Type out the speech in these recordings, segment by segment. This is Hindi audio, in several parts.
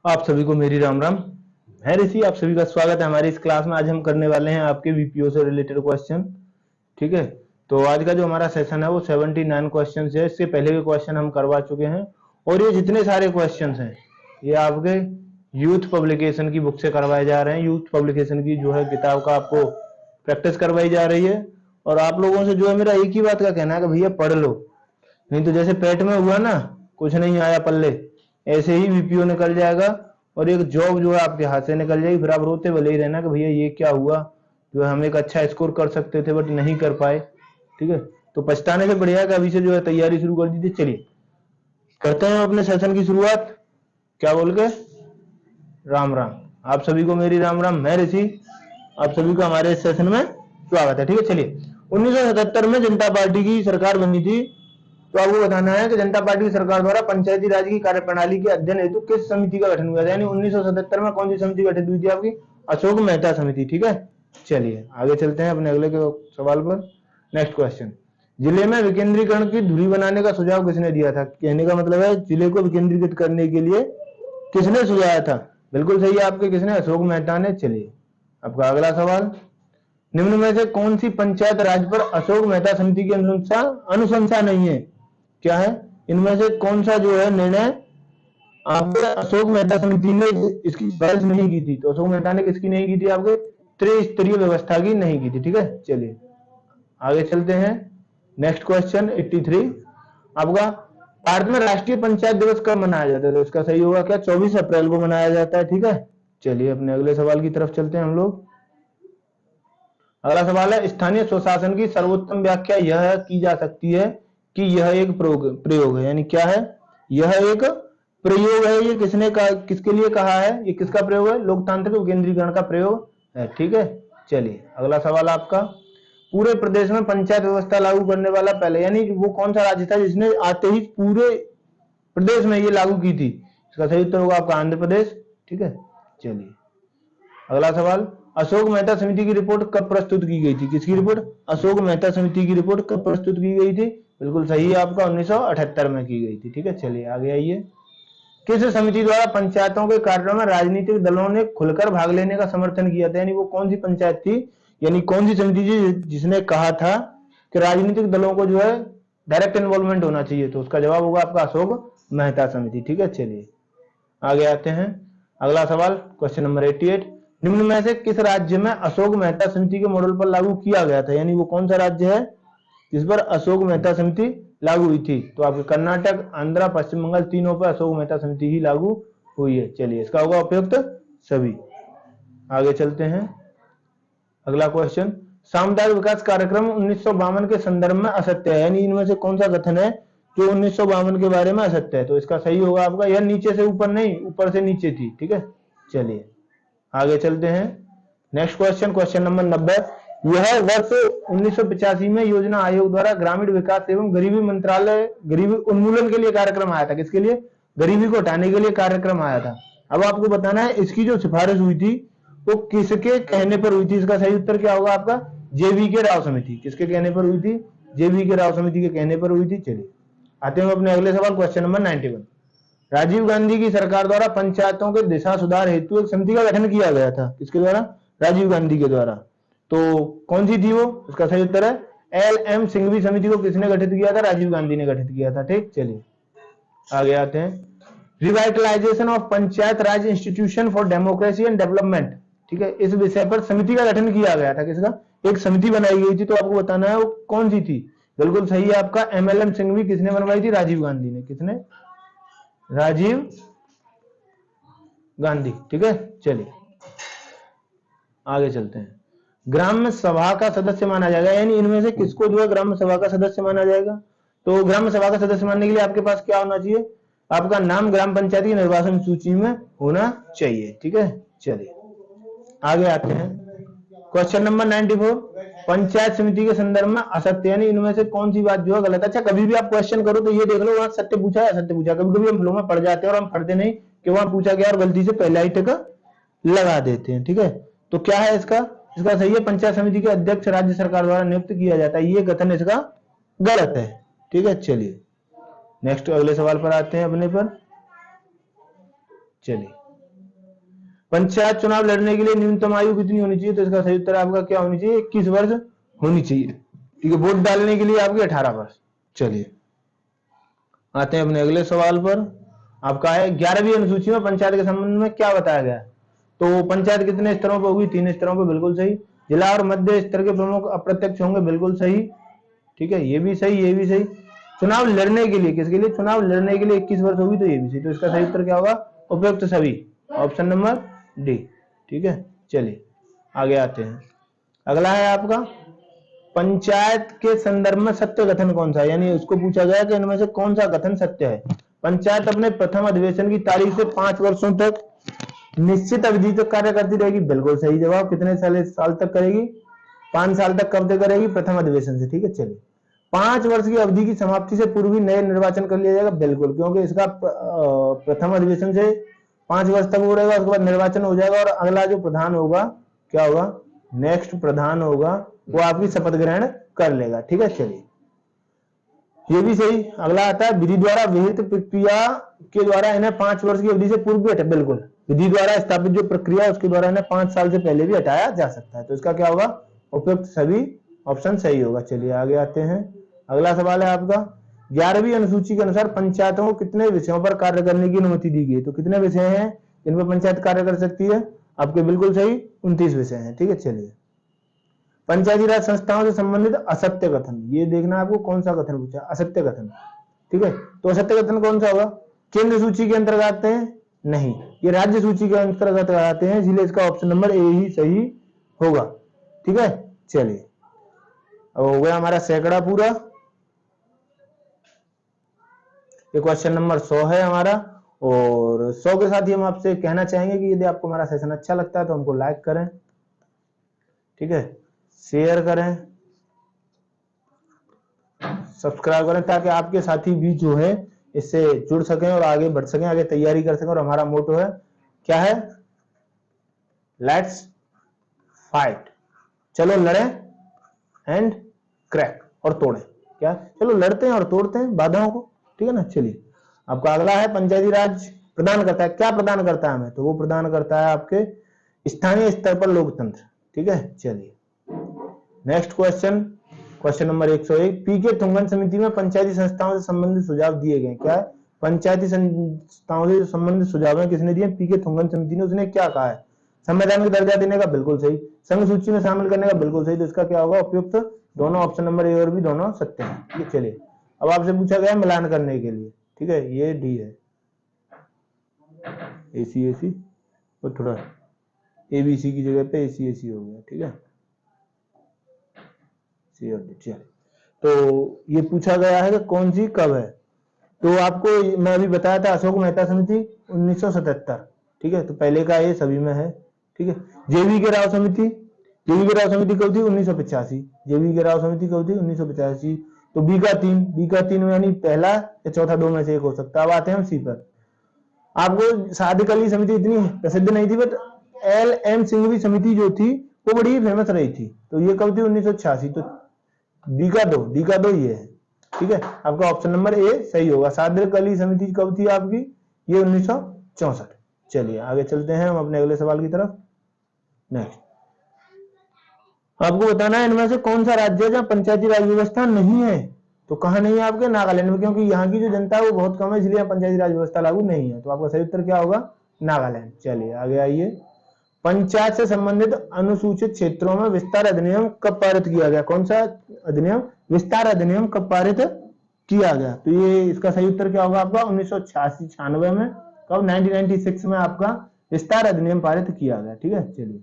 आप सभी को मेरी राम राम। है ऋषि, आप सभी का स्वागत है हमारी इस क्लास में। आज हम करने वाले हैं आपके वीपीओ से रिलेटेड क्वेश्चन। ठीक है, तो आज का जो हमारा सेशन है वो 79 क्वेश्चन है। इससे पहले के क्वेश्चन हम करवा चुके हैं और ये जितने सारे क्वेश्चन हैं ये आपके यूथ पब्लिकेशन की बुक से करवाए जा रहे हैं। यूथ पब्लिकेशन की जो है किताब का आपको प्रैक्टिस करवाई जा रही है। और आप लोगों से जो है मेरा एक ही बात का कहना है कि भैया पढ़ लो, नहीं तो जैसे पेट में हुआ ना, कुछ नहीं आया पल्ले, ऐसे ही वीपीओ निकल जाएगा और एक जॉब जो है आपके हाथ से निकल जाएगी। फिर आप रोते भले ही रहना कि भैया ये क्या हुआ, जो है हम एक अच्छा स्कोर कर सकते थे बट नहीं कर पाए। ठीक है, तो पछताने से बढ़िया है कि अभी से जो है तैयारी शुरू कर दी थी। चलिए करते हैं अपने सेशन की शुरुआत। क्या बोल के राम राम। आप सभी को मेरी राम राम। मैं ऋषि, आप सभी को हमारे इस सेशन में स्वागत है। ठीक है, चलिए 1977 में जनता पार्टी की सरकार बनी थी। तो आपको बताना है कि जनता पार्टी की सरकार द्वारा पंचायती राज की कार्यप्रणाली के अध्ययन हेतु किस समिति का गठन हुआ था। यानी 1977 में कौन सी समिति गठित हुई थी आपकी? अशोक मेहता समिति। ठीक है, चलिए आगे चलते हैं अपने अगले के सवाल पर। नेक्स्ट क्वेश्चन, जिले में विकेंद्रीकरण की धुरी बनाने का सुझाव किसने दिया था? कहने का मतलब है जिले को विकेंद्रीकृत करने के लिए किसने सुझाया था? बिल्कुल सही है आपके, किसने? अशोक मेहता ने। चलिए आपका अगला सवाल, निम्न में से कौन सी पंचायत राज पर अशोक मेहता समिति की अनुशंसा नहीं है? क्या है इनमें से कौन सा जो है निर्णय आपके अशोक मेहता समिति ने इसकी बहस नहीं की थी? तो अशोक मेहता ने किसकी नहीं की थी? आपके त्रिस्तरीय व्यवस्था की नहीं की थी। ठीक है, चलिए आगे चलते हैं। नेक्स्ट क्वेश्चन 83, आपका भारत में राष्ट्रीय पंचायत दिवस कब मनाया जाता है? तो इसका सही होगा क्या? 24 अप्रैल को मनाया जाता है। ठीक है, चलिए अपने अगले सवाल की तरफ चलते हैं हम लोग। अगला सवाल है, स्थानीय स्वशासन की सर्वोत्तम व्याख्या यह की जा सकती है कि यह एक प्रयोग है। यानी क्या है? यह एक प्रयोग है। ये किसने कहा, किसके लिए कहा है? ये किसका प्रयोग है? लोकतांत्रिक विकेंद्रीकरण का प्रयोग है। ठीक है, चलिए अगला सवाल आपका, पूरे प्रदेश में पंचायत व्यवस्था लागू करने वाला पहले, यानी वो कौन सा राज्य था जिसने आते ही पूरे प्रदेश में ये लागू की थी? इसका सही उत्तर होगा आपका आंध्र प्रदेश। ठीक है, चलिए अगला सवाल, अशोक मेहता समिति की रिपोर्ट कब प्रस्तुत की गई थी? किसकी रिपोर्ट? अशोक मेहता समिति की रिपोर्ट कब प्रस्तुत की गई थी? बिल्कुल सही है आपका 1978 में की गई थी। ठीक है, चलिए आगे आइए। किस समिति द्वारा पंचायतों के कार्यों में राजनीतिक दलों ने खुलकर भाग लेने का समर्थन किया था? यानी वो कौन सी पंचायत थी, यानी कौन सी समिति थी जिसने कहा था कि राजनीतिक दलों को जो है डायरेक्ट इन्वॉल्वमेंट होना चाहिए? तो उसका जवाब होगा आपका अशोक मेहता समिति। ठीक है, चलिए आगे आते हैं। अगला सवाल क्वेश्चन नंबर 88, निम्न में से किस राज्य में अशोक मेहता समिति के मॉडल पर लागू किया गया था? यानी वो कौन सा राज्य है जिस पर अशोक मेहता समिति लागू हुई थी? तो आपके कर्नाटक, आंध्र, पश्चिम बंगाल, तीनों पर अशोक मेहता समिति ही लागू हुई है। चलिए इसका होगा उपयुक्त सभी। आगे चलते हैं। अगला क्वेश्चन, सामुदायिक विकास कार्यक्रम 1952 के संदर्भ में असत्य है। यानी इनमें से कौन सा कथन है जो 1952 के बारे में असत्य है? तो इसका सही होगा आपका, यह नीचे से ऊपर नहीं, ऊपर से नीचे थी। ठीक है, चलिए आगे चलते हैं। नेक्स्ट क्वेश्चन, क्वेश्चन नंबर 90, यह वर्ष 1985 में योजना आयोग द्वारा ग्रामीण विकास एवं गरीबी मंत्रालय गरीबी उन्मूलन के लिए कार्यक्रम आया था। किसके लिए? गरीबी को हटाने के लिए कार्यक्रम आया था। अब आपको बताना है इसकी जो सिफारिश हुई थी वो किसके कहने पर हुई थी? इसका सही उत्तर क्या होगा आपका? जेवी के राव समिति। किसके कहने पर हुई थी? जेवी के राव समिति के कहने पर हुई थी। चलिए आते हैं अपने अगले सवाल, क्वेश्चन नंबर 91, राजीव गांधी की सरकार द्वारा पंचायतों के दिशा सुधार हेतु एक समिति का गठन किया गया था। किसके द्वारा? राजीव गांधी के द्वारा। तो कौन सी थी वो? उसका सही उत्तर है एल.एम. सिंघवी समिति को किसने गठित किया था? राजीव गांधी ने गठित किया था। ठीक, चलिए आगे आते हैं। Revitalisation of panchayat Raj institution for democracy and development. ठीक है, इस विषय पर समिति का गठन किया गया था। किसका? एक समिति बनाई गई थी। तो आपको बताना है वो कौन सी थी। बिल्कुल सही है आपका एम.एल.एम. सिंघवी। किसने बनवाई थी? राजीव गांधी ने। किसने? राजीव गांधी। ठीक है, चलिए आगे चलते हैं। ग्राम सभा का सदस्य माना जाएगा, यानी इनमें से किसको जो है ग्राम सभा का सदस्य माना जाएगा? तो ग्राम सभा का सदस्य मानने के लिए आपके पास क्या होना चाहिए? आपका नाम ग्राम पंचायत की निर्वाचन सूची में होना चाहिए। ठीक है, चलिए आगे आते हैं। क्वेश्चन नंबर 94, पंचायत समिति के संदर्भ में असत्य, यानी इनमें से कौन सी बात जो है गलत? अच्छा, कभी भी आप क्वेश्चन करो तो ये देख लो वहां सत्य पूछा है असत्य पूछा। कभी कभी हम फ्लो में पढ़ जाते हैं और हम पढ़ते नहीं कि वहां पूछा गया और गलती से पहला ही टिक लगा देते हैं। ठीक है, तो क्या है इसका? इसका सही है पंचायत समिति के अध्यक्ष राज्य सरकार द्वारा नियुक्त किया जाता है। ये कथन इसका गलत है। ठीक है, चलिए नेक्स्ट अगले सवाल पर आते हैं अपने पर। चलिए पंचायत चुनाव लड़ने के लिए न्यूनतम आयु कितनी होनी चाहिए? तो इसका सही उत्तर आपका क्या होनी चाहिए? 21 वर्ष होनी चाहिए। ठीक है, वोट डालने के लिए आपके 18 वर्ष। चलिए आते हैं अपने अगले सवाल पर। आपका है 11वीं अनुसूची में पंचायत के संबंध में क्या बताया गया? तो पंचायत कितने स्तरों पर होगी? 3 स्तरों पर, बिल्कुल सही। जिला और मध्य स्तर के प्रमुख अप्रत्यक्ष होंगे, बिल्कुल सही। ठीक है, ये भी सही, ये भी सही। चुनाव लड़ने के लिए, किसके लिए? चुनाव लड़ने के लिए 21 वर्ष होगी, तो ये भी सही। तो इसका सही उत्तर क्या होगा? उपयुक्त सभी, ऑप्शन नंबर डी। ठीक है, चलिए आगे आते हैं। अगला है आपका पंचायत के संदर्भ में सत्य कथन कौन सा है? यानी उसको पूछा गया कि इनमें से कौन सा कथन सत्य है? पंचायत अपने प्रथम अधिवेशन की तारीख से 5 वर्षों तक निश्चित अवधि तक कार्य करती रहेगी, बिल्कुल सही जवाब। कितने साल तक करेगी? 5 साल तक। कब तक करेगी? प्रथम अधिवेशन से। ठीक है, चलिए 5 वर्ष की अवधि की समाप्ति से पूर्व ही नए निर्वाचन कर लिया जाएगा, बिल्कुल, क्योंकि इसका प्रथम अधिवेशन से 5 वर्ष तक हो रहेगा, उसके बाद निर्वाचन हो जाएगा और अगला जो प्रधान होगा, क्या होगा? नेक्स्ट प्रधान होगा, वो आपकी शपथ ग्रहण कर लेगा। ठीक है, चलिए ये भी सही। अगला आता है विधि द्वारा विहित प्रक्रिया के द्वारा इन्हें 5 वर्ष की अवधि से पूर्व भी हटा, बिल्कुल, विधि द्वारा स्थापित जो प्रक्रिया है उसके द्वारा इन्हें 5 साल से पहले भी हटाया जा सकता है। तो इसका क्या होगा? उपयुक्त सभी, ऑप्शन सही होगा। चलिए आगे आते हैं। अगला सवाल है आपका 11वीं अनुसूची के अनुसार पंचायतों को कितने विषयों पर कार्य करने की अनुमति दी गई? तो कितने विषय हैं जिन पर पंचायत कार्य कर सकती है? आपके बिल्कुल सही 29 विषय हैं। ठीक है, चलिए पंचायती राज संस्थाओं से संबंधित असत्य कथन, ये देखना आपको कौन सा कथन पूछा? असत्य कथन। ठीक है, तो असत्य कथन कौन सा होगा? केंद्र सूची के अंतर्गत आते हैं? नहीं, ये राज्य सूची के अंतर्गत आते हैं, इसलिए इसका ऑप्शन नंबर ए ही सही होगा। ठीक है, चलिए अब हो गया हमारा सैकड़ा पूरा। ये क्वेश्चन नंबर 100 है हमारा, और 100 के साथ ही हम आपसे कहना चाहेंगे कि यदि आपको हमारा सेशन अच्छा लगता है तो हमको लाइक करें, ठीक है, शेयर करें, सब्सक्राइब करें, ताकि आपके साथी भी जो है इससे जुड़ सकें और आगे बढ़ सकें, आगे तैयारी कर सकें। और हमारा मोटो है, क्या है? लेट्स फाइट, चलो लड़ें एंड क्रैक, और तोड़ें। क्या? चलो लड़ते हैं और तोड़ते हैं बाधाओं को। ठीक है ना, चलिए आपका अगला है पंचायती राज प्रदान करता है, क्या प्रदान करता है हमें? तो वो प्रदान करता है आपके स्थानीय स्तर पर लोकतंत्र। ठीक है, चलिए नेक्स्ट क्वेश्चन, क्वेश्चन नंबर 101। पीके थुंगन समिति में पंचायती संस्थाओं से संबंधित सुझाव दिए गए। क्या है? पंचायती संस्थाओं से संबंधित सुझाव किसने दिए? पीके थुंगन समिति ने। उसने क्या कहा है? संविधान का दर्जा देने का, बिल्कुल सही। संघ सूची में शामिल करने का, बिल्कुल सही। तो इसका क्या होगा? उपयुक्त। दोनों ऑप्शन नंबर ए और बी दोनों सत्य हैं। चलिए अब आपसे पूछा गया मिलान करने के लिए, ठीक है, ये डी है, एसी एसी, और थोड़ा एबीसी की जगह पे एसी एसी हो गया। ठीक है, सी और डी। चलिए तो ये पूछा गया है कि कौन सी कब है, तो आपको मैं अभी बताया था अशोक मेहता समिति 1977। ठीक है, तो पहले का ये सभी में है। ठीक है, जेवी के राव समिति, जेवी के राव समिति कब थी? 1985। जेवी के राव समिति कब थी? 1985। तो बी का तीन यानी पहला या चौथा, दो में से एक हो सकता है। अब आते हैं हम सी पर। आपको सादिक अली समिति इतनी प्रसिद्ध नहीं थी, बट एल एम सिंघवी समिति जो थी वो बड़ी फेमस रही थी। तो ये कब थी? 1986। तो डी का दो ये है। ठीक है, आपका ऑप्शन नंबर ए सही होगा। सादिक अली समिति कब थी आपकी? ये 1964। चलिए आगे चलते हैं हम अपने अगले सवाल की तरफ। नेक्स्ट आपको बताना है इनमें से कौन सा राज्य है जहां पंचायती राज व्यवस्था नहीं है। तो कहां नहीं है? आपके नागालैंड में, क्योंकि यहाँ की जो जनता है वो बहुत कम है, इसलिए पंचायती राज व्यवस्था लागू नहीं है। तो आपका सही उत्तर क्या होगा? नागालैंड। चलिए आगे आइए। पंचायत से संबंधित अनुसूचित क्षेत्रों में विस्तार अधिनियम कब पारित किया गया? कौन सा अधिनियम? विस्तार अधिनियम कब पारित किया गया? तो ये इसका सही उत्तर क्या होगा आपका? 1986-96 में। कब? 1996 में आपका विस्तार अधिनियम पारित किया गया। ठीक है, चलिए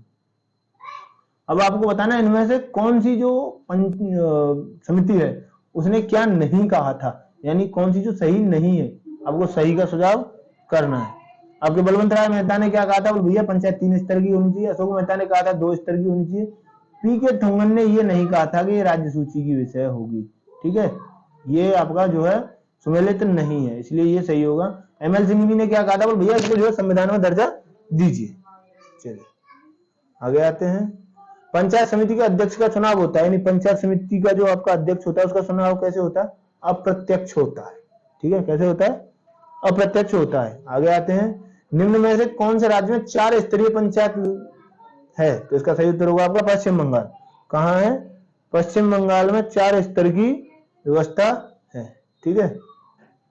अब आपको बताना है इनमें से कौन सी जो समिति है उसने क्या नहीं कहा था, यानी कौन सी जो सही नहीं है। आपको सही का सुझाव करना है। आपके बलवंत राय मेहता ने क्या कहा था? भैया पंचायत 3 स्तर की होनी चाहिए। अशोक मेहता ने कहा था 2 स्तर की होनी चाहिए। पी के थुंगन ने ये नहीं कहा था कि ये राज्य सूची की विषय होगी। ठीक है, ये आपका जो है सुमेलित नहीं है, इसलिए ये सही होगा। एमएल सिंघवी ने क्या कहा था? भैया इसको जो है संविधान में दर्जा दीजिए। चलिए आगे आते हैं। पंचायत समिति के अध्यक्ष का चुनाव होता है, यानी पंचायत समिति का जो आपका अध्यक्ष होता है उसका चुनाव कैसे होता है? अप्रत्यक्ष होता है। ठीक है, कैसे होता है? अप्रत्यक्ष होता है। आगे आते हैं। निम्न में से कौन से राज्य में 4 स्तरीय पंचायत है? तो इसका सही उत्तर होगा आपका पश्चिम बंगाल। कहाँ है? पश्चिम बंगाल में 4 स्तर की व्यवस्था है। ठीक है,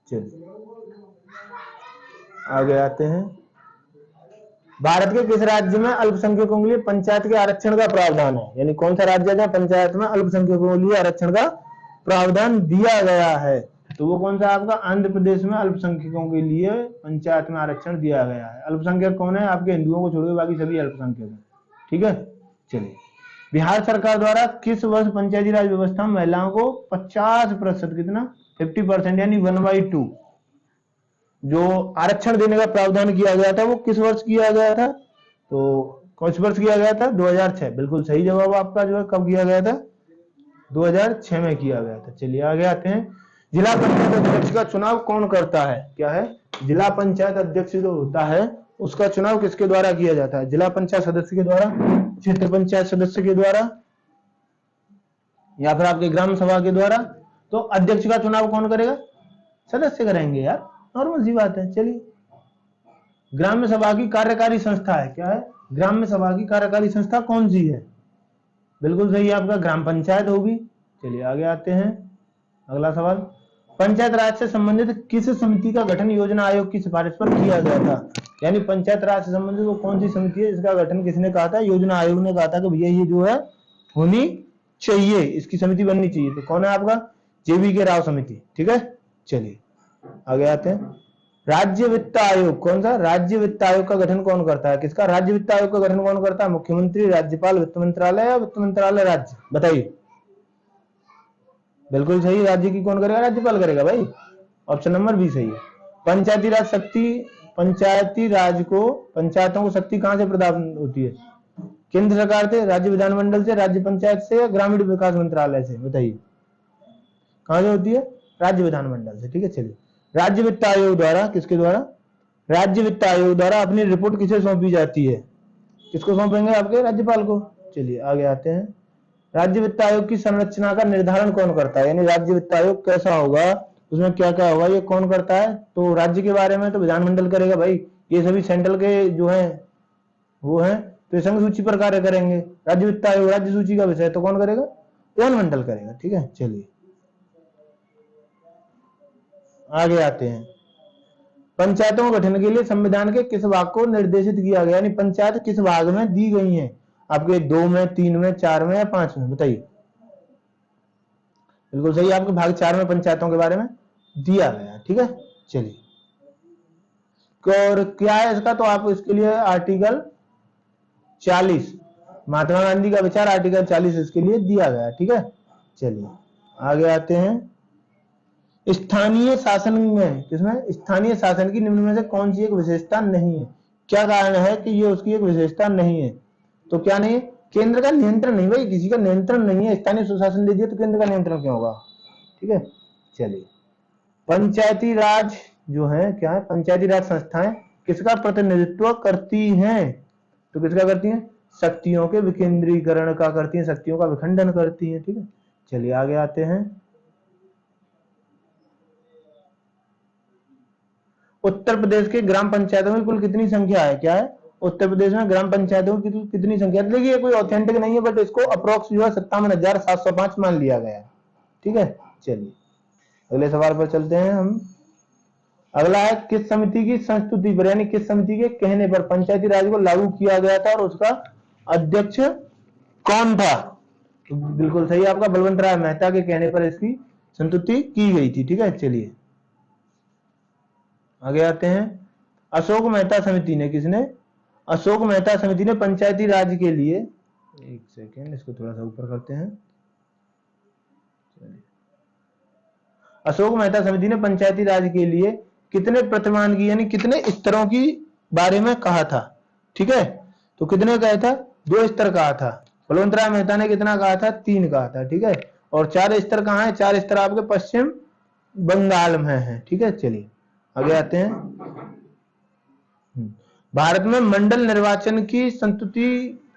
चलिए आगे आते हैं। भारत के किस राज्य में अल्पसंख्यकों के लिए पंचायत के आरक्षण का प्रावधान है? यानी कौन सा राज्य है जहाँ पंचायत में अल्पसंख्यकों के लिए आरक्षण का प्रावधान दिया गया है? तो वो कौन सा आपका? आंध्र प्रदेश में अल्पसंख्यकों के लिए पंचायत में आरक्षण दिया गया है। अल्पसंख्यक कौन है? आपके हिंदुओं को छोड़कर बाकी सभी अल्पसंख्यक हैं। ठीक है, चलिए। बिहार सरकार द्वारा किस वर्ष पंचायती राज व्यवस्था में महिलाओं को 50% कितना 50% यानी 1/2 जो आरक्षण देने का प्रावधान किया गया था वो किस वर्ष किया गया था? तो कौन से वर्ष किया गया था? 2006। बिल्कुल सही जवाब आपका जो है कब किया गया था? 2006 में किया गया था। चलिए आगे आते हैं। जिला पंचायत अध्यक्ष का चुनाव कौन करता है? क्या है? जिला पंचायत अध्यक्ष जो होता है उसका चुनाव किसके द्वारा किया जाता है? जिला पंचायत सदस्य के द्वारा, क्षेत्र पंचायत सदस्य के द्वारा, या फिर आपके ग्राम सभा के द्वारा? तो अध्यक्ष का चुनाव कौन करेगा? सदस्य करेंगे यार, नॉर्मल सी बात है। चलिए, ग्राम्य सभा की कार्यकारी संस्था है। क्या है? ग्राम्य सभा की कार्यकारी संस्था कौन सी है? बिल्कुल सही है आपका ग्राम पंचायत होगी। चलिए आगे आते हैं। अगला सवाल, पंचायत राज से संबंधित किस समिति का गठन योजना आयोग की सिफारिश पर किया गया था? यानी पंचायत राज से संबंधित वो कौन सी समिति है जिसका गठन किसने कहा था? योजना आयोग ने कहा था कि भैया ये जो है होनी चाहिए, इसकी समिति बननी चाहिए। तो कौन है आपका? JV राव समिति। ठीक है, चलिए आगे आते हैं। राज्य वित्त आयोग कौन सा? राज्य वित्त आयोग का गठन कौन करता है? किसका? राज्य वित्त आयोग का गठन कौन करता है? मुख्यमंत्री, राज्यपाल, वित्त मंत्रालय या वित्त मंत्रालय राज्य? बताइए। बिल्कुल सही, राज्य की कौन करेगा? राज्यपाल करेगा भाई। ऑप्शन नंबर बी सही है। पंचायती राज शक्ति, पंचायती राज को, पंचायतों को शक्ति कहां से प्रदान होती है? केंद्र सरकार से, राज्य विधानमंडल से, राज्य पंचायत से या ग्रामीण विकास मंत्रालय से? बताइए कहां से होती है? राज्य विधानमंडल से। ठीक है, चलिए। राज्य वित्त आयोग द्वारा, किसके द्वारा? राज्य वित्त आयोग द्वारा अपनी रिपोर्ट किसे सौंपी जाती है? किसको सौंपेंगे? आपके राज्यपाल को। चलिए आगे आते हैं। राज्य वित्त आयोग की संरचना का निर्धारण कौन करता है? यानी राज्य वित्त आयोग कैसा होगा, उसमें क्या क्या होगा, ये कौन करता है? तो राज्य के बारे में तो विधानमंडल करेगा भाई, ये सभी सेंट्रल के जो है वो है तो संघ सूची पर कार्य करेंगे। राज्य वित्त आयोग राज्य सूची का विषय तो कौन करेगा? विधानमंडल करेगा। ठीक है, चलिए आगे आते हैं। पंचायतों के गठन के लिए संविधान के किस भाग को निर्देशित किया गया? यानी पंचायत किस भाग में दी गई है आपके? 2 में, 3 में, 4 में या 5 में? बताइए। बिल्कुल सही, आपके भाग 4 में पंचायतों के बारे में दिया गया। ठीक है, चलिए। और क्या है इसका? तो आप इसके लिए आर्टिकल 40 महात्मा गांधी का विचार आर्टिकल 40 इसके लिए दिया गया। ठीक है, चलिए आगे आते हैं। स्थानीय शासन में, किसमें? स्थानीय शासन की निम्न में से कौन सी एक विशेषता नहीं है? क्या कारण है कि ये उसकी एक विशेषता नहीं है? तो क्या नहीं है? केंद्र का नियंत्रण नहीं भाई, किसी का नियंत्रण नहीं है। स्थानीय सुशासन दे दिया तो केंद्र का नियंत्रण क्यों होगा? ठीक है, चलिए। पंचायती राज जो है क्या है? पंचायती राज संस्थाएं किसका प्रतिनिधित्व करती हैं? तो किसका करती हैं? शक्तियों के विकेंद्रीकरण का करती हैं, शक्तियों का विखंडन करती हैं। ठीक है, चलिए आगे आते हैं। उत्तर प्रदेश के ग्राम पंचायतों में कुल कितनी संख्या है? क्या है? उत्तर प्रदेश में ग्राम पंचायतों की कितनी संख्या? देखिए कोई ऑथेंटिक नहीं है बट इसको अप्रोक्स जो है 57,705 मान लिया गया है। ठीक है, चलिए अगले सवाल पर चलते हैं हम। अगला है, किस समिति की संस्तुति पर यानी किस समिति के कहने पर पंचायती राज को लागू किया गया था और उसका अध्यक्ष कौन था? तो बिल्कुल सही आपका बलवंत राय मेहता के कहने पर इसकी संस्तुति की गई थी। ठीक है, चलिए आगे आते हैं। अशोक मेहता समिति ने, किसने? अशोक मेहता समिति ने पंचायती राज के लिए, एक सेकेंड इसको थोड़ा सा ऊपर करते हैं। अशोक मेहता समिति ने पंचायती राज के लिए कितने प्रतिमान की यानी कितने स्तरों की बारे में कहा था? ठीक है, तो कितने कहा था? 2 स्तर कहा था। बलवंत राय मेहता ने कितना कहा था? 3 कहा था। ठीक है, और 4 स्तर कहाँ है? 4 स्तर आपके पश्चिम बंगाल में है। ठीक है, चलिए आगे आते हैं। भारत में मंडल निर्वाचन की संस्तुति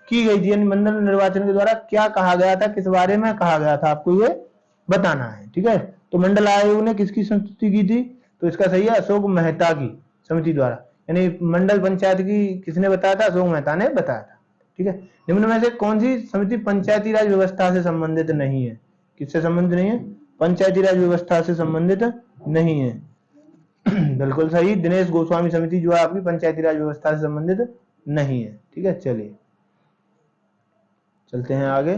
की गई थी, यानी मंडल निर्वाचन के द्वारा क्या कहा गया था, किस बारे में कहा गया था, आपको ये बताना है। ठीक है, तो मंडल आयोग ने किसकी संस्तुति की थी? तो इसका सही है अशोक मेहता की समिति द्वारा। यानी मंडल पंचायत की किसने बताया था? अशोक मेहता ने बताया था। ठीक है, निम्न में से कौन सी समिति पंचायती राज व्यवस्था से संबंधित नहीं है? किससे संबंधित नहीं है? पंचायती राज व्यवस्था से संबंधित नहीं है। बिल्कुल सही, दिनेश गोस्वामी समिति जो है आपकी पंचायती राज व्यवस्था से संबंधित नहीं है। ठीक है, चलिए चलते हैं आगे।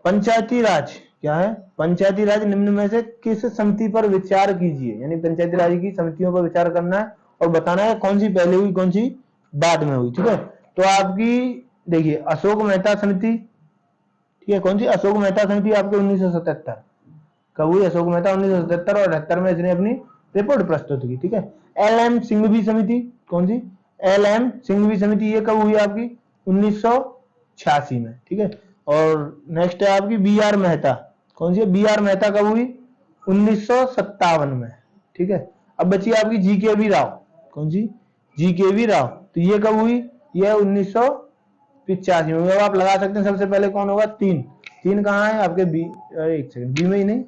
पंचायती राज क्या है? पंचायती राज निम्न में से किस समिति पर विचार कीजिए, यानी पंचायती राज की समितियों पर विचार करना है और बताना है कौन सी पहले हुई कौन सी बाद में हुई। ठीक है, तो आपकी देखिए अशोक मेहता समिति, ठीक है, कौन सी? अशोक मेहता समिति आपके 1977 कब हुई? अशोक मेहता 1977 और 78 में इसने अपनी रिपोर्ट प्रस्तुत की। ठीक है, एल.एम. सिंघवी समिति, कौन सी? एल.एम. सिंघवी समिति, ये कब हुई आपकी? 1986 में। ठीक है, और नेक्स्ट है आपकी बी.आर. मेहता, कौन सी? बी.आर. मेहता कब हुई? 1957 में। ठीक है, अब बची आपकी जी.के.वी. राव, कौन सी? जी.के.वी. राव, तो ये कब हुई? ये 1985 में। अब आप लगा सकते हैं सबसे पहले कौन होगा? तीन, तीन कहाँ है आपके? बी, एक सेकंड, बी में ही नहीं,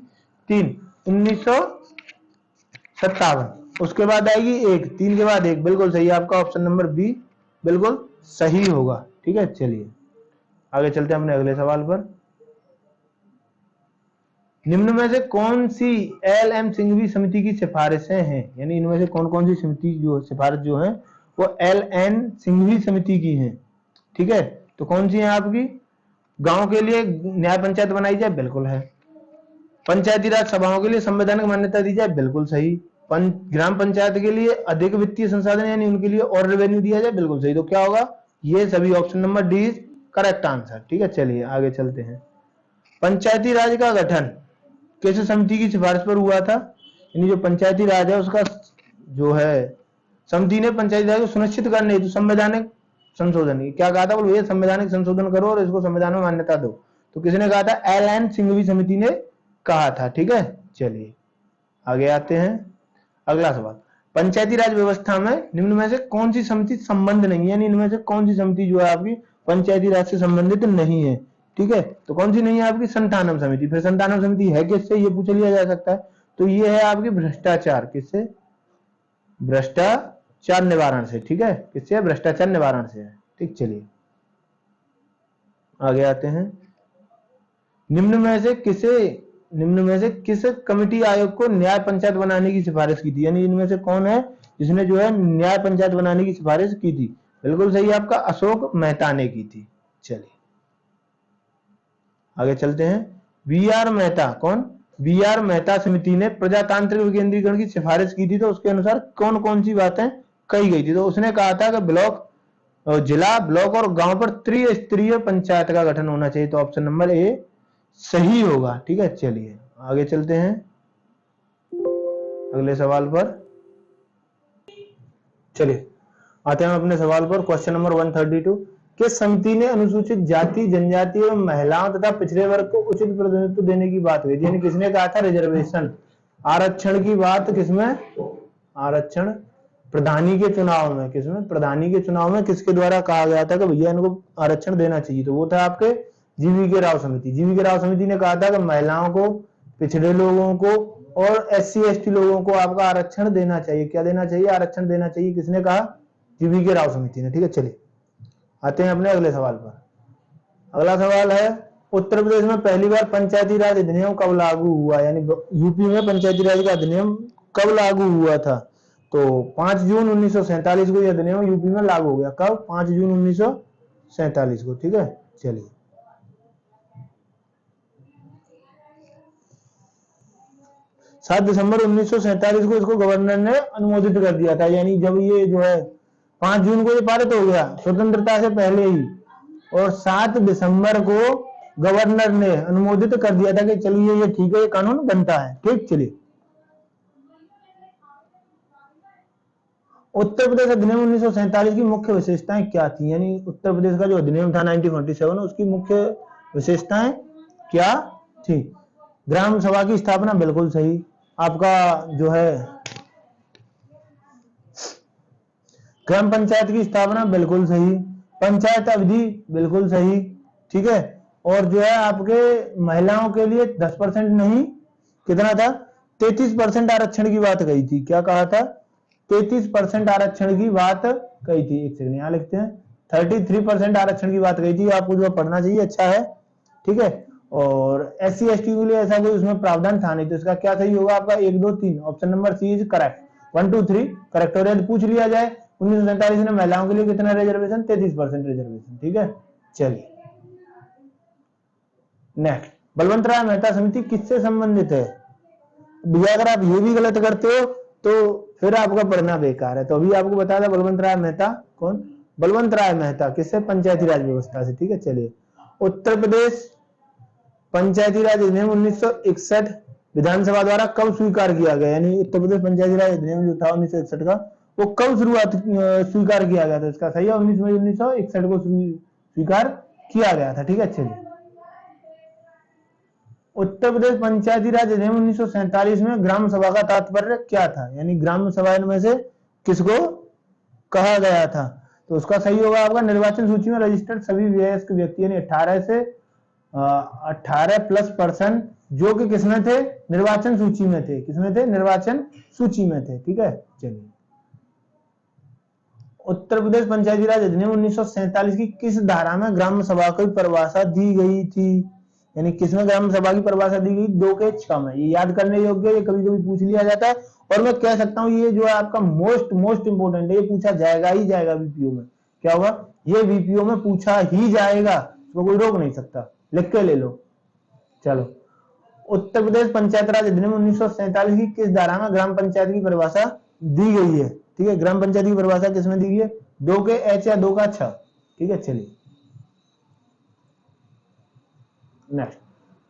तीन 1957, उसके बाद आएगी एक, तीन के बाद एक, बिल्कुल सही, आपका ऑप्शन नंबर बी बिल्कुल सही होगा। ठीक है, चलिए आगे चलते हैं अपने अगले सवाल पर। निम्न में से कौन सी एल.एम. सिंघवी समिति की सिफारिशें हैं, यानी इनमें से कौन कौन सी समिति जो सिफारिश जो है वो एल.एन. सिंघवी समिति की है? ठीक है, तो कौन सी है आपकी? गांव के लिए न्याय पंचायत बनाई जाए, बिल्कुल है। पंचायती राज सभाओं के लिए संवैधानिक मान्यता दी जाए, बिल्कुल सही। ग्राम पंचायत के लिए अधिक वित्तीय संसाधन यानी उनके लिए और रेवेन्यू दिया जाए, बिल्कुल सही। तो क्या होगा? ये सभी option number D is correct answer. ठीक है, चलिए आगे चलते हैं। पंचायती राज का गठन किस समिति की सिफारिश पर हुआ था? यानी जो पंचायती राज है उसका जो है समिति ने पंचायती राज को सुनिश्चित करने हेतु संवैधानिक संशोधन, क्या कहा था? बोलो ये संवैधानिक संशोधन करो और इसको संविधान में मान्यता दो। तो किसने कहा था? एल.एन. सिंघवी समिति ने कहा था। ठीक है, चलिए आगे आते हैं। अगला सवाल, पंचायती राज व्यवस्था में निम्न में से कौन सी समिति संबंध नहीं है, यानी इनमें से कौन सी समिति जो है आपकी पंचायती राज से संबंधित नहीं है? ठीक है, तो कौन सी नहीं है आपकी? संतानम समिति। फिर संतानम समिति है किससे, ये पूछ लिया जा सकता है, तो ये है आपकी भ्रष्टाचार, किससे? भ्रष्टाचार निवारण से। ठीक है, किससे? भ्रष्टाचार निवारण से है। ठीक, चलिए आगे आते हैं। निम्न में से किस कमिटी आयोग को न्याय पंचायत बनाने की सिफारिश की थी, यानी इनमें से कौन है जिसने जो है न्याय पंचायत बनाने की सिफारिश की थी? बिल्कुल सही, आपका अशोक मेहता ने की थी। चलिए आगे चलते हैं। बी.आर. मेहता, कौन? बी.आर. मेहता समिति ने प्रजातांत्रिक विकेंद्रीकरण की सिफारिश की थी, तो उसके अनुसार कौन कौन सी बातें कही गई थी? तो उसने कहा था कि ब्लॉक, जिला, ब्लॉक और गांव पर त्रिस्तरीय पंचायत का गठन होना चाहिए। तो ऑप्शन नंबर ए सही होगा। ठीक है, चलिए आगे चलते हैं अगले सवाल पर। चलिए आते हैं अपने सवाल पर। क्वेश्चन नंबर 132, किस समिति ने अनुसूचित जाति, जनजाति एवं महिलाओं तथा पिछड़े वर्ग को उचित प्रतिनिधित्व देने की बात हुई? यानी किसने कहा था रिजर्वेशन, आरक्षण की बात किसमें? आरक्षण प्रधानी के चुनाव में। किसमें? प्रधानी के चुनाव में किसके द्वारा कहा गया था कि भैया इनको आरक्षण देना चाहिए? तो वो था आपके जी.वी.के. राव समिति। जी.वी.के. राव समिति ने कहा था कि महिलाओं को, पिछड़े लोगों को और SC/ST लोगों को आपका आरक्षण देना चाहिए। क्या देना चाहिए? आरक्षण देना चाहिए। किसने कहा? जी.वी.के. राव समिति ने। ठीक है, चलिए आते हैं अपने अगले सवाल पर। अगला सवाल है, उत्तर प्रदेश में पहली बार पंचायती राज अधिनियम कब लागू हुआ? यानी यूपी में पंचायती राज का अधिनियम कब लागू हुआ था? तो 5 जून 1947 को यह अधिनियम यूपी में लागू हो गया। कब? 5 जून 1947 को। ठीक है, चलिए 7 दिसंबर 1947 को इसको गवर्नर ने अनुमोदित कर दिया था। यानी जब ये जो है 5 जून को ये पारित हो गया स्वतंत्रता से पहले ही, और 7 दिसंबर को गवर्नर ने अनुमोदित कर दिया था कि चलिए ये ठीक है, ये कानून बनता है। ठीक, चलिए उत्तर प्रदेश अधिनियम 1947 की मुख्य विशेषताएं क्या थी? यानी उत्तर प्रदेश का जो अधिनियम था 1947 उसकी मुख्य विशेषताएं क्या थी? ग्राम सभा की स्थापना, बिल्कुल सही। आपका जो है ग्राम पंचायत की स्थापना, बिल्कुल सही। पंचायत अवधि, बिल्कुल सही। ठीक है, और जो है आपके महिलाओं के लिए 10% नहीं, कितना था? 33% आरक्षण की बात कही थी। क्या कहा था? 33% आरक्षण की बात कही थी। एक सेकंड यहाँ लिखते हैं, 33% आरक्षण की बात कही थी। आपको जो पढ़ना चाहिए, अच्छा है, ठीक है। और SC ST के लिए ऐसा कोई उसमें प्रावधान था नहीं, तो इसका क्या सही होगा आपका 1 2 3 option number C is correct. 1 2 3 correct. और यदि पूछ लिया जाए 1947 में महिलाओं के लिए कितना रिजर्वेशन, 33% रिजर्वेशन, ठीक है। चलिए नेक्स्ट, बलवंतराय मेहता समिति किससे संबंधित है? भैया अगर आप ये भी गलत करते हो तो फिर आपका पढ़ना बेकार है। तो अभी आपको बताया था बलवंतराय मेहता कौन? बलवंतराय मेहता किससे? पंचायती राज व्यवस्था से, ठीक है। चलिए, उत्तर प्रदेश पंचायती राज अधिनियम 1961 विधानसभा द्वारा कब स्वीकार किया गया? यानी उत्तर प्रदेश पंचायती राज अधिनियम जो था 1961 का, वो कब स्वीकार किया गया था? इसका सही है 19 मई 1961 को स्वीकार किया गया था, ठीक है। चलिए, उत्तर प्रदेश पंचायती राज अधिनियम 1947 में ग्राम सभा का तात्पर्य क्या था? यानी ग्राम सभा में से किसको कहा गया था? तो उसका सही होगा आपका निर्वाचन सूची में रजिस्टर्ड सभी वयस्क व्यक्ति, यानी 18+ जो कि किसमें थे? निर्वाचन सूची में थे। किसमें थे? निर्वाचन सूची में थे, ठीक है। चलिए, उत्तर प्रदेश पंचायती राज अधिनियम 1947 की किस धारा में ग्राम सभा की परिभाषा दी गई थी? यानी किसमें ग्राम सभा की परिभाषा दी गई? 2 के 6 में। ये याद करने योग्य, ये कभी कभी पूछ लिया जाता है, और मैं कह सकता हूं ये जो है आपका मोस्ट इंपोर्टेंट है, ये पूछा जाएगा ही जाएगा वीपीओ में। क्या होगा? ये वीपीओ में पूछा ही जाएगा, इसको कोई रोक नहीं सकता, लिख के ले लो। चलो, उत्तर प्रदेश पंचायत राज अधिनियम 1947 की किस धारा में ग्राम पंचायत की परिभाषा दी गई है? ठीक है, ग्राम पंचायत की परिभाषा किसमें दी गई है? 2 के H या 2 का 6, ठीक है। चलिए नेक्स्ट,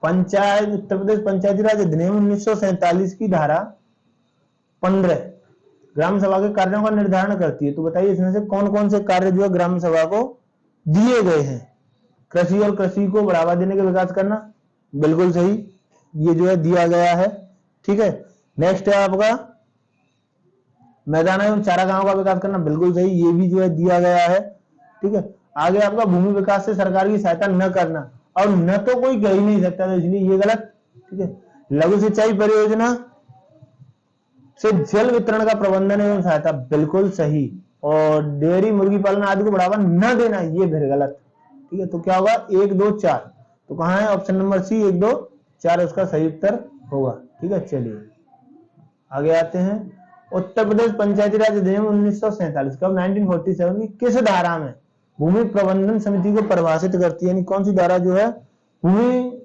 पंचायत उत्तर प्रदेश पंचायती राज अधिनियम 1947 की धारा 15 ग्राम सभा के कार्यों का निर्धारण करती है। तो बताइए इसमें से कौन कौन से कार्य जो है ग्राम सभा को दिए गए हैं? कृषि और कृषि को बढ़ावा देने का विकास करना, बिल्कुल सही, ये जो है दिया गया है, ठीक है। नेक्स्ट है आपका मैदान एवं चारागाहों का विकास करना, बिल्कुल सही, ये भी जो है दिया गया है, ठीक है। आगे आपका भूमि विकास से सरकार की सहायता न करना, और न तो कोई कह ही नहीं सकता, तो इसलिए ये गलत, ठीक है। लघु सिंचाई परियोजना से जल वितरण का प्रबंधन एवं सहायता, बिल्कुल सही। और डेयरी मुर्गी पालन आदि को बढ़ावा न देना, ये फिर गलत, ठीक है। तो क्या होगा? 1 2 4, तो कहां है? ऑप्शन नंबर सी 1 2 4 उसका सही उत्तर होगा, ठीक है। चलिए आगे आते हैं, उत्तर प्रदेश पंचायती राज अधिनियम 1947 कब 1947 की किस धारा में भूमि प्रबंधन समिति को परिभाषित करती है? यानी कौन सी धारा जो है भूमि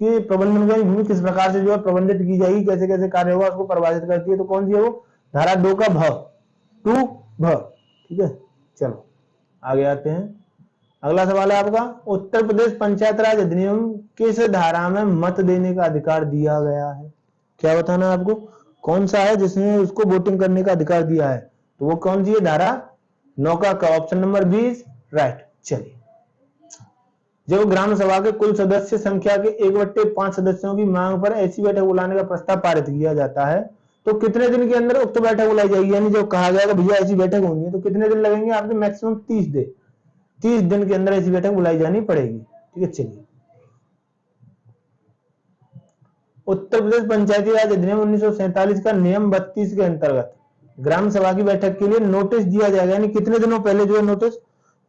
के प्रबंधन का, भूमि किस प्रकार से जो है प्रबंधित की जाएगी, कैसे कैसे कार्य होगा, उसको परिभाषित करती है। तो कौन सी है वो धारा? 2 का भ, 2 भ, ठीक है। चलो आगे आते हैं, अगला सवाल है आपका, उत्तर प्रदेश पंचायत राज अधिनियम किस धारा में मत देने का अधिकार दिया गया है? क्या बताना है आपको, कौन सा है जिसने उसको वोटिंग करने का अधिकार दिया है? तो वो कौन सी है धारा? 9 का ऑप्शन नंबर 20 राइट। चलिए, जब ग्राम सभा के कुल सदस्य संख्या के 1/5 सदस्यों की मांग पर ऐसी बैठक बुलाने का प्रस्ताव पारित किया जाता है, तो कितने दिन के अंदर उक्त बैठक बुलाई जाएगी? यानी जब कहा गया भैया ऐसी बैठक होनी है, तो कितने दिन लगेंगे आपके? मैक्सिमम 30 दिन के अंदर ऐसी बैठक बुलाई जानी पड़ेगी, ठीक है। चलिए, उत्तर प्रदेश पंचायती राज अधिनियम 1947 का नियम 32 के अंतर्गत ग्राम सभा की बैठक के लिए नोटिस दिया जाएगा, यानी कितने दिनों पहले जो है नोटिस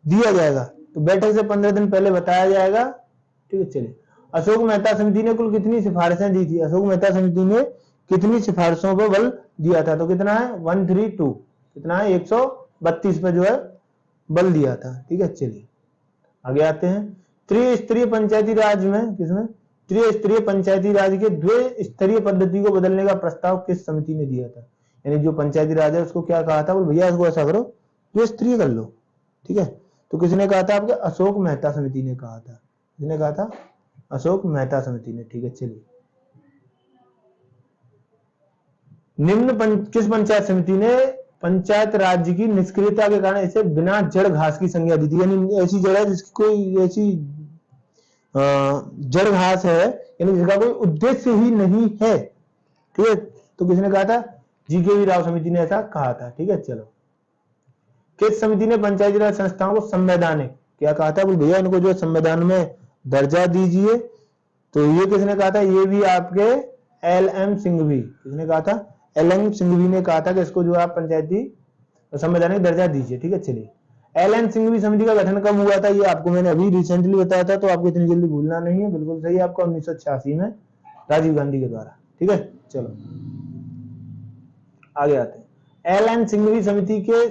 दिया जाएगा? तो बैठक से 15 दिन पहले बताया जाएगा, ठीक है। चलिए, अशोक मेहता समिति ने कुल कितनी सिफारिशें दी थी? अशोक मेहता समिति ने कितनी सिफारिशों पर बल दिया था? तो कितना है? 132, कितना है? 132 पे जो है बल दिया था, ठीक है। चलिए आगे आते हैं, त्रिस्तरीय पंचायती राज में किसमें? त्रिस्तरीय पंचायती राज के द्विस्तरीय पद्धति को बदलने का प्रस्ताव किस समिति ने दिया था? यानी जो पंचायती राज है उसको क्या कहा था? बोल भैया इसको ऐसा करो, द्विस्तरीय कर लो, ठीक है। तो किसने कहा था? आपके अशोक मेहता समिति ने कहा था। किसने कहा था? अशोक मेहता समिति ने, ठीक है। चलिए, निम्न किस पंचायत समिति ने पंचायत राज्य की निष्क्रियता के कारण इसे बिना जड़ घास की संज्ञा दी थी? यानी ऐसी जड़ है जिसकी कोई ऐसी जड़ घास है, यानी जिसका कोई उद्देश्य ही नहीं है, ठीक है। तो किसने कहा था? जीके राव समिति ने ऐसा कहा था, ठीक है। चलो, किस समिति ने पंचायती राज संस्थाओं को संवैधानिक क्या कहा था? बोल भैया इनको जो संविधान में दर्जा दीजिए। तो ये किसने कहा था? ये भी आपके LM सिंघवी। किसने कहा था? एल.एन. सिंघवी ने कहा था कि इसको जो आप पंचायती संवैधानिक दर्जा दीजिए। ठीक है, चलिए एल.एन. सिंघवी समिति का गठन कब हुआ था, ये आपको मैंने अभी रिसेंटली बताया था, तो आपको इतनी जल्दी भूलना नहीं है। बिल्कुल सही, आपका 1986 में राजीव गांधी के द्वारा। ठीक है, चलो आगे आते हैं। एल.एन. सिंघवी समिति के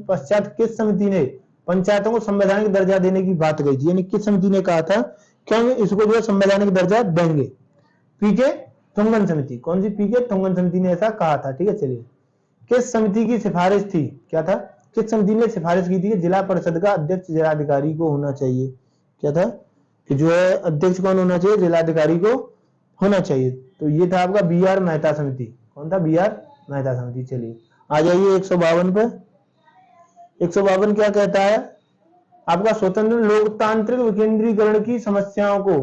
पश्चात किस समिति ने पंचायतों को संवैधानिक दर्जा देने की बात कही थी, यानी किस समिति ने कहा था कि हम इसको जो है संवैधानिक दर्जा देंगे? पीके थोंगन समिति। कौन सी? पीके थोंगन समिति ने ऐसा कहा था। ठीक है, चलिए किस समिति की सिफारिश थी, क्या था, किस समिति ने सिफारिश की थी कि जिला परिषद का अध्यक्ष जिलाधिकारी को होना चाहिए? क्या था कि जो है अध्यक्ष कौन होना चाहिए? जिलाधिकारी को होना चाहिए। तो ये था आपका बी.आर. मेहता समिति। कौन था? बी.आर. मेहता समिति। चलिए आ जाइए 152 पे। 152 क्या कहता है? आपका स्वतंत्र लोकतांत्रिक विकेंद्रीकरण की समस्याओं को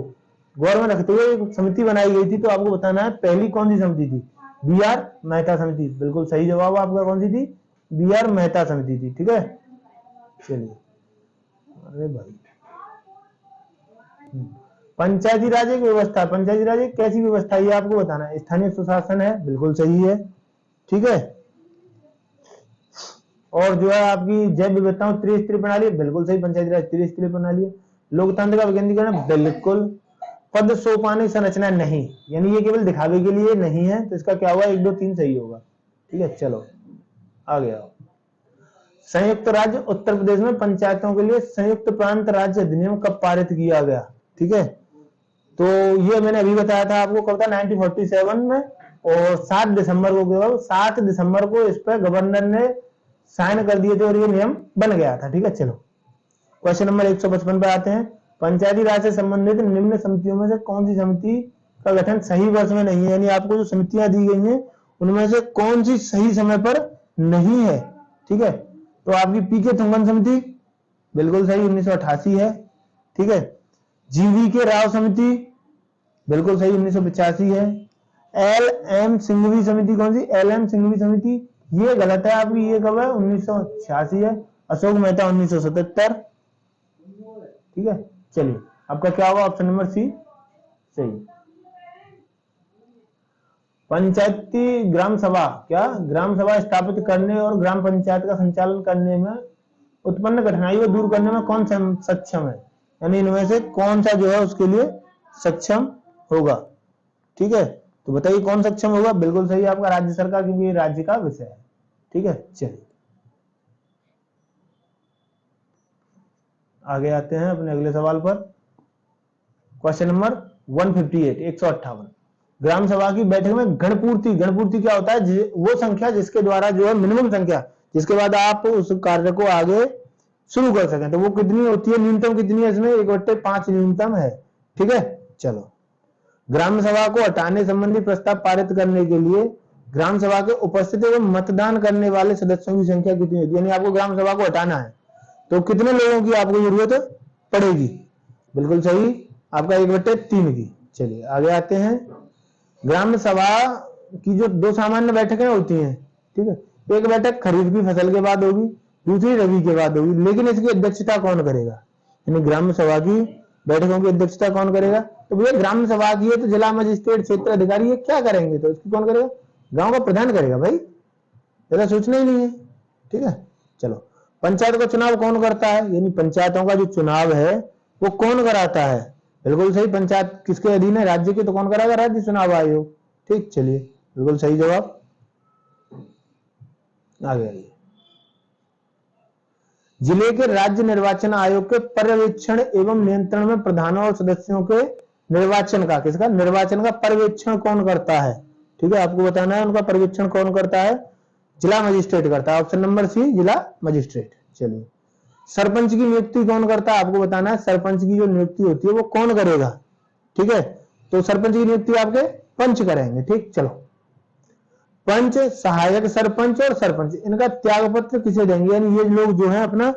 गौर में रखते हुए एक समिति बनाई गई थी, तो आपको बताना है पहली कौन सी समिति थी? बी.आर. मेहता समिति। बिल्कुल सही जवाब आपका कौन सी थी? बी.आर. मेहता समिति थी। ठीक है, चलिए अरे भाई पंचायती राज एक व्यवस्था, पंचायती राज एक कैसी व्यवस्था है ये आपको बताना है। स्थानीय सुशासन है, बिल्कुल सही है। ठीक है, और जो है आपकी जैव विविधताओं त्रिस्तरीय प्रणाली, बिल्कुल सही, पंचायती राज त्रिस्तरीय प्रणाली है। लोकतंत्र का विकेंद्रीकरण, बिल्कुल। पद सोपानी संरचना नहीं, यानी ये केवल दिखावे के लिए नहीं है, तो इसका क्या हुआ? 1 2 3 सही होगा। ठीक है, चलो आ गया। संयुक्त राज्य उत्तर प्रदेश में पंचायतों के लिए संयुक्त प्रांत राज्य अधिनियम कब पारित किया गया? ठीक है, तो ये मैंने अभी बताया था आपको, कब था? 1947 में, और 7 दिसंबर को, 7 दिसंबर को इस पर गवर्नर ने साइन कर दिए थे और ये नियम बन गया था। ठीक है, चलो क्वेश्चन नंबर 155 पे आते हैं। पंचायती राज से संबंधित निम्न समितियों में से कौन सी समिति का गठन सही वर्ष में नहीं है? यानी आपको जो समितियां दी गई हैं उनमें से कौन सी सही समय पर नहीं है? ठीक है, तो आपकी पीके थोंगन समिति, बिल्कुल सही, 1988 है। ठीक है, जी.वी.के. राव समिति, बिल्कुल सही, 1985 है। एल.एम. सिंघवी समिति, कौन सी? एल.एम. सिंघवी समिति, ये गलत है आपकी, ये कब है? 1986 है। अशोक मेहता 1977। ठीक है, चलिए आपका क्या होगा? ऑप्शन नंबर सी सही। पंचायती ग्राम सभा, क्या ग्राम सभा स्थापित करने और ग्राम पंचायत का संचालन करने में उत्पन्न कठिनाइयों को दूर करने में कौन सक्षम है? यानी इनमें से कौन सा जो है उसके लिए सक्षम होगा? ठीक है, तो बताइए कौन सक्षम होगा? बिल्कुल सही आपका राज्य सरकार, क्योंकि ये राज्य का विषय है। ठीक है, चलिए आगे आते हैं अपने अगले सवाल पर। Question number 158, 158। ग्राम सभा की बैठक में गणपूर्ति, गणपूर्ति क्या होता है? वो संख्या जिसके द्वारा जो है मिनिमम संख्या, जिसके बाद आप उस कार्य को आगे शुरू कर सकें, तो वो कितनी होती है? न्यूनतम कितनी है इसमें? 1/5 न्यूनतम है। ठीक है, चलो ग्राम सभा को हटाने संबंधी प्रस्ताव पारित करने के लिए ग्राम सभा के उपस्थित एवं मतदान करने वाले सदस्यों की संख्या कितनी होती है? यानी आपको ग्राम सभा को हटाना है तो कितने लोगों की आपको जरूरत पड़ेगी? बिल्कुल सही, आपका 1/3 की। चलिए आगे आते हैं। ग्राम सभा की जो 2 सामान्य बैठकें होती हैं, ठीक है, एक बैठक खरीफ की फसल के बाद होगी, दूसरी रबी के बाद होगी, लेकिन इसकी अध्यक्षता कौन करेगा? यानी ग्राम सभा की बैठकों की अध्यक्षता कौन करेगा? तो भैया ग्राम सभा की है तो जिला मजिस्ट्रेट, क्षेत्र अधिकारी, ये क्या करेंगे? तो इसकी कौन करेगा? गांव का प्रधान करेगा भाई, ऐसा सोचना ही नहीं है। ठीक है, चलो पंचायत का चुनाव कौन करता है? यानी पंचायतों का जो चुनाव है वो कौन कराता है? बिल्कुल सही, पंचायत किसके अधीन है? राज्य के, तो कौन कराएगा? राज्य चुनाव आयोग। ठीक, चलिए बिल्कुल सही जवाब। आगे आइए। जिले के राज्य निर्वाचन आयोग के पर्यवेक्षण एवं नियंत्रण में प्रधानों और सदस्यों के निर्वाचन का, किसका निर्वाचन का पर्यवेक्षण कौन करता है? ठीक है, आपको बताना है उनका पर्यवेक्षण कौन करता है? जिला मजिस्ट्रेट करता है। ऑप्शन नंबर सी जिला मजिस्ट्रेट। चलिए सरपंच की नियुक्ति कौन करता है? आपको बताना है सरपंच की जो नियुक्ति होती है वो कौन करेगा? ठीक है, तो सरपंच की नियुक्ति आपके पंच करेंगे। ठीक, चलो पंच, सहायक सरपंच और सरपंच, इनका त्याग पत्र किसे देंगे? यानी ये लोग जो है अपना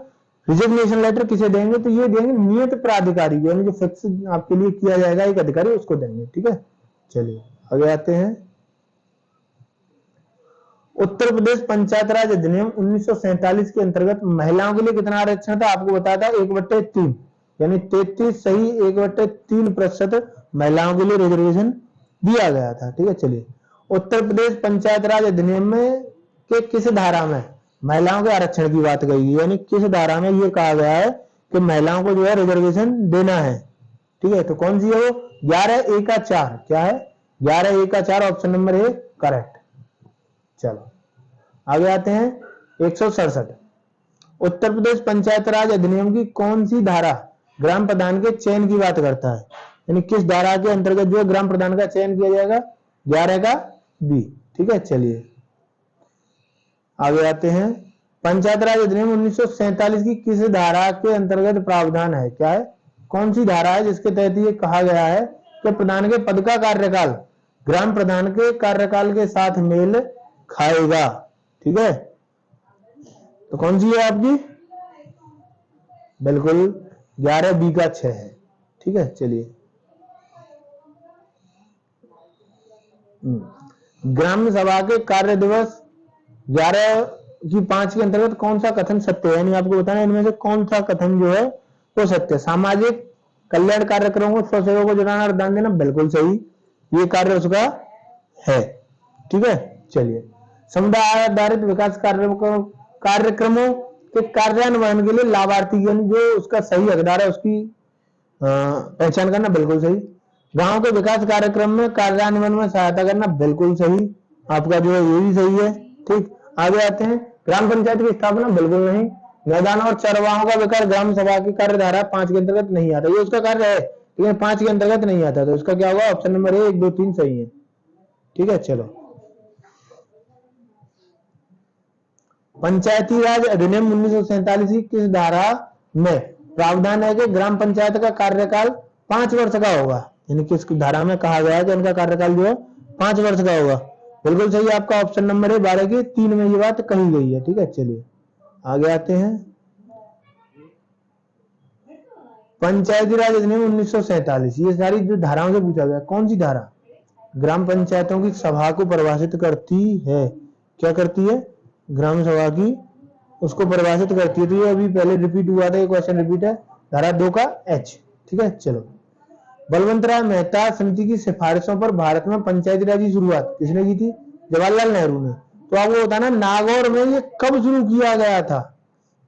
रिजिग्नेशन लेटर किसे देंगे? तो ये देंगे नियत प्राधिकारी, यानी जो फिक्स आपके लिए किया जाएगा एक अधिकारी, उसको देंगे। ठीक है, चलिए आगे आते हैं। उत्तर प्रदेश पंचायत राज अधिनियम 1947 के अंतर्गत महिलाओं के लिए कितना आरक्षण था? आपको बताया था 1/3, यानी 33 सही, 1/3% महिलाओं के लिए रिजर्वेशन दिया गया था। ठीक है, चलिए उत्तर प्रदेश पंचायत राज अधिनियम में के किस धारा में महिलाओं के आरक्षण की बात कही गई, यानी किस धारा में ये कहा गया है कि महिलाओं को जो है रिजर्वेशन देना है। ठीक है, तो कौन सी है वो? 11(a)(4). क्या है? 11(a)(4) option number A correct. चलो आगे आते हैं 167। उत्तर प्रदेश पंचायत राज अधिनियम की कौन सी धारा ग्राम प्रधान के चयन की बात करता है, यानी किस धारा के अंतर्गत जो है ग्राम प्रधान का चयन किया जाएगा? 11 का बी। ठीक है, चलिए आगे आते हैं। पंचायत राज अधिनियम 1947 की किस धारा के अंतर्गत प्रावधान है? क्या है? कौन सी धारा है जिसके तहत ये कहा गया है कि प्रधान के पद का कार्यकाल ग्राम प्रधान के कार्यकाल के साथ मेल खाएगा? ठीक है, तो कौन सी है आपकी? बिल्कुल 11(b) का 6 है। ठीक है, चलिए ग्राम सभा के कार्य दिवस 11(5) के अंतर्गत कौन सा कथन सत्य है, यानी आपको बताना है इनमें से कौन सा कथन जो है वो सत्य है। सामाजिक कल्याण कार्यक्रमों को स्वसेवकों को जुटाना और दान देना, बिल्कुल सही, ये कार्य उसका है। ठीक है, चलिए समुदाय आधारित विकास कार्यक्रमों के कार्यान्वयन के लिए लाभार्थी जो उसका सही हकदार है उसकी पहचान करना, बिल्कुल सही। गांव के विकास कार्यक्रम में कार्यान्वयन में सहायता करना, बिल्कुल सही, आपका जो है ये भी सही है। ठीक, आगे आते हैं। ग्राम पंचायत की स्थापना, बिल्कुल नहीं। मैदान और चरवाहों का विकास ग्राम सभा की कार्यधारा 5 के अंतर्गत नहीं आता, ये उसका कार्य है लेकिन 5 के अंतर्गत नहीं आता, तो उसका क्या होगा? ऑप्शन नंबर ए 1, 2, 3 सही है। ठीक है, चलो पंचायती राज अधिनियम 1947 की किस धारा में प्रावधान है कि ग्राम पंचायत का कार्यकाल 5 वर्ष का होगा, यानी किस धारा में कहा गया है कि उनका कार्यकाल जो है 5 वर्ष का होगा? बिल्कुल सही, आपका ऑप्शन नंबर है 12 के 3 में ये बात कही गई है। ठीक है, चलिए आगे आते हैं। पंचायती राज अधिनियम 1947, ये सारी जो धाराओं से पूछा गया, कौन सी धारा ग्राम पंचायतों की सभा को परिभाषित करती है? क्या करती है? ग्राम सभा की उसको परिभाषित करती है। तो ये अभी पहले रिपीट हुआ था, ये क्वेश्चन रिपीट है, धारा 2 का एच। ठीक है, चलो बलवंतराय मेहता समिति की सिफारिशों पर भारत में पंचायती राज की शुरुआत किसने की थी? जवाहरलाल नेहरू ने। तो आपको बताना नागौर में ये कब शुरू किया गया था?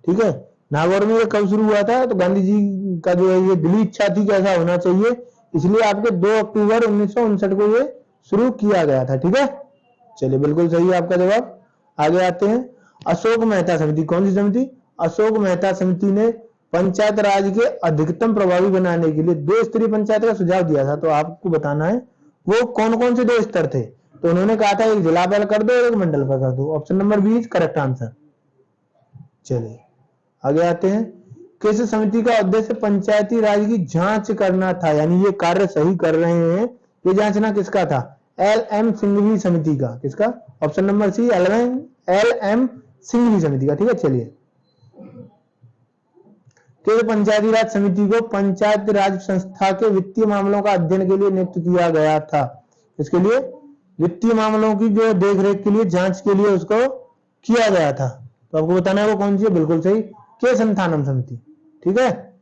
ठीक है, नागौर में ये कब शुरू हुआ था? तो गांधी जी का जो है ये दिली इच्छा थी कि ऐसा होना चाहिए, इसलिए आपके 2 अक्टूबर 1959 को ये शुरू किया गया था। ठीक है, चलिए बिल्कुल सही है आपका जवाब। आगे आते हैं। अशोक मेहता समिति, कौन सी समिति? अशोक मेहता समिति ने पंचायत राज के अधिकतम प्रभावी बनाने के लिए 2 स्तरीय पंचायत का सुझाव दिया था, तो आपको बताना है वो कौन कौन से 2 स्तर थे। तो उन्होंने कहा था एक जिला पर कर दो, एक मंडल पर कर दो। Option number B is correct answer. चलिए आगे आते हैं। किस समिति का उद्देश्य पंचायती राज की जांच करना था, यानी ये कार्य सही कर रहे हैं, ये जांचना किसका था? LM सिंघवी समिति का। किसका? Option number C LM Singhvi समिति का। ठीक है, चलिए किस पंचायती राज समिति को पंचायत राज संस्था के वित्तीय मामलों का अध्ययन के लिए नियुक्त किया गया था? इसके लिए वित्तीय मामलों की जो देखरेख के लिए, जांच के लिए उसको किया गया था, तो आपको बताना है वो कौन सी है? बिल्कुल सही, के संथानम समिति। ठीक है,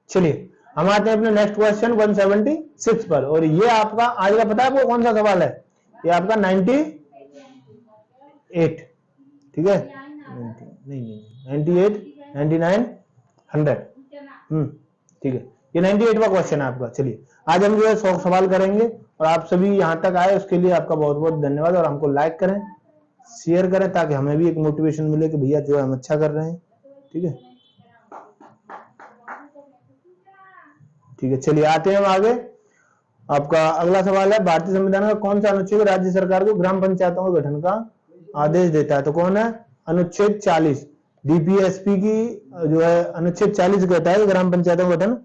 चलिए हम आते हैं अपने नेक्स्ट क्वेश्चन 176 पर, और ये आपका आज का पता है आपको कौन सा सवाल है? ये आपका 98। ठीक है, 98, 99, 100। ठीक है, ये 98वां क्वेश्चन है आपका। चलिए आज हम जो है 100 सवाल करेंगे, और आप सभी यहां तक आए उसके लिए आपका बहुत बहुत धन्यवाद। और हमको लाइक करें, शेयर करें, ताकि हमें भी एक मोटिवेशन मिले कि भैया जो है हम अच्छा कर रहे हैं। ठीक है, ठीक है, चलिए आते हैं हम आगे। आपका अगला सवाल है, भारतीय संविधान का कौन सा अनुच्छेद राज्य सरकार को ग्राम पंचायतों के गठन का आदेश देता है? तो कौन है? अनुच्छेद 40। DPSP की जो है अनुच्छेद 40 कहता है कि ग्राम पंचायतों का गठन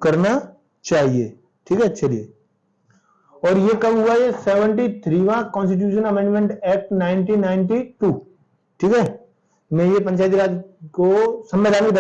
करना चाहिए। ठीक है, चलिए, और ये कब हुआ? ये 73वां कॉन्स्टिट्यूशन अमेंडमेंट एक्ट 1992। ठीक है, में ये पंचायती राज को संवैधानिक